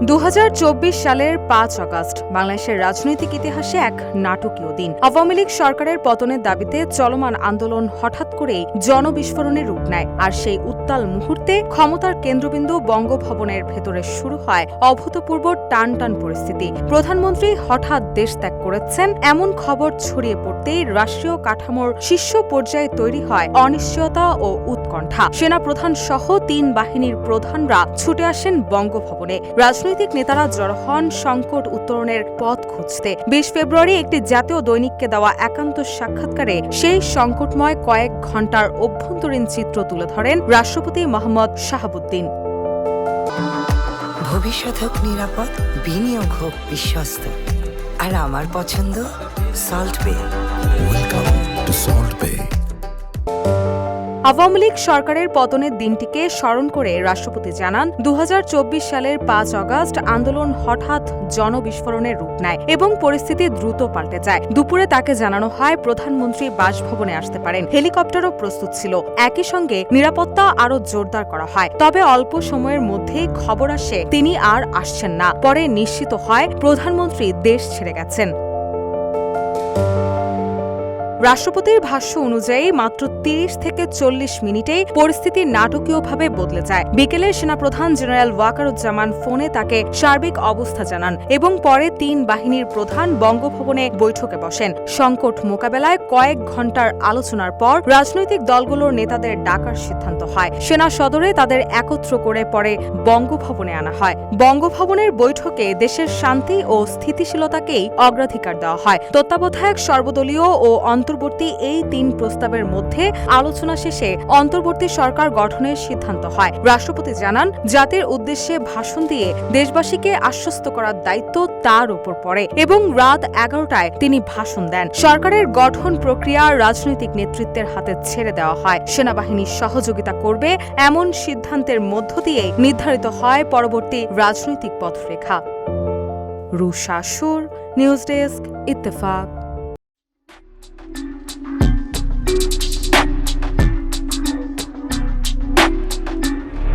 2024 সালের 5 আগস্ট বাংলাদেশের রাজনৈতিক ইতিহাসে এক নাটকীয় দিন। আওয়ামী লীগ সরকারের পতনের দাবিতে চলমান আন্দোলন হঠাৎ করেই জনবিস্ফোরণে রূপ নেয়। আর সেই উত্তাল মুহূর্তে ক্ষমতার কেন্দ্রবিন্দু বঙ্গভবনের ভেতরে শুরু হয় অভূতপূর্ব টানটান পরিস্থিতি। প্রধানমন্ত্রী হঠাৎ দেশ ত্যাগ করেছেন এমন খবর ছড়িয়ে পড়তেই রাষ্ট্রীয় কাঠামোর শীর্ষ পর্যায়ে তৈরি হয় অনিশ্চয়তা ও উৎকণ্ঠা। সেনাপ্রধান সহ 3 বাহিনীর প্রধানরা ছুটে আসেন বঙ্গভবনে। রাজনৈতিক নেতারা জড়ো হন সংকট উত্তরণের পথ খুঁজতে। 20 ফেব্রুয়ারি একটি জাতীয় দৈনিককে দেওয়া একান্ত সাক্ষাৎকারে সেই সংকটময় কয়েক ঘণ্টার অভ্যন্তরীণ চিত্র তুলে ধরেন রাষ্ট্রপতি মোহাম্মদ শাহাবুদ্দিন। ভবিষ্যৎ হোক নিরাপদ, বিনিয়োগ হোক বিশ্বস্ত, আর আমার পছন্দ সল্ট বে। ওয়েলকাম টু সল্ট বে। আওয়ামী লীগ সরকারের পতনের দিনটিকে স্মরণ করে রাষ্ট্রপতি জানান, 2024 সালের 5 আগস্ট আন্দোলন হঠাৎ জনবিস্ফোরণের রূপ নেয় এবং পরিস্থিতি দ্রুত পাল্টে যায়। দুপুরে তাকে জানানো হয় প্রধানমন্ত্রী বাসভবনে আসতে পারেন। হেলিকপ্টারও প্রস্তুত ছিল। একই সঙ্গে নিরাপত্তা আরও জোরদার করা হয়। তবে অল্প সময়ের মধ্যেই খবর আসে তিনি আর আসছেন না। পরে নিশ্চিত হয় প্রধানমন্ত্রী দেশ ছেড়ে গেছেন। রাষ্ট্রপতির ভাষ্য অনুযায়ী মাত্র 30 থেকে 40 মিনিটেই পরিস্থিতি নাটকীয়ভাবে বদলে যায়। বিকেলে সেনাপ্রধান জেনারেল ওয়াকারুজ্জামান ফোনে তাকে সার্বিক অবস্থা জানান এবং পরে 3 বাহিনীর প্রধান বঙ্গভবনে বৈঠকে বসেন। সংকট মোকাবেলায় কয়েক ঘণ্টার আলোচনার পর রাজনৈতিক দলগুলোর নেতাদের ডাকার সিদ্ধান্ত হয়। সেনা সদরে তাদের একত্র করে পরে বঙ্গভবনে আনা হয়। বঙ্গভবনের বৈঠকে দেশের শান্তি ও স্থিতিশীলতাকেই অগ্রাধিকার দেওয়া হয়। তত্ত্বাবধায়ক সর্বদলীয় ও অন্তর্বর্তী এই 3 প্রস্তাবের মধ্যে আলোচনা শেষে অন্তর্বর্তী সরকার গঠনের সিদ্ধান্ত হয়। রাষ্ট্রপতি জানান, জাতির উদ্দেশ্যে ভাষণ দিয়ে দেশবাসীকে আশ্বস্ত করার দায়িত্ব তার উপর পড়ে এবং রাত 11টায় তিনি ভাষণ দেন। সরকারের গঠন প্রক্রিয়া রাজনৈতিক নেতৃত্বের হাতে ছেড়ে দেওয়া হয়। সেনাবাহিনী সহযোগিতা করবে এমন সিদ্ধান্তের মধ্য দিয়ে নির্ধারিত হয় পরবর্তী রাজনৈতিক পথরেখা। রুশা সুর, নিউজ ডেস্ক, ইত্তেফাক।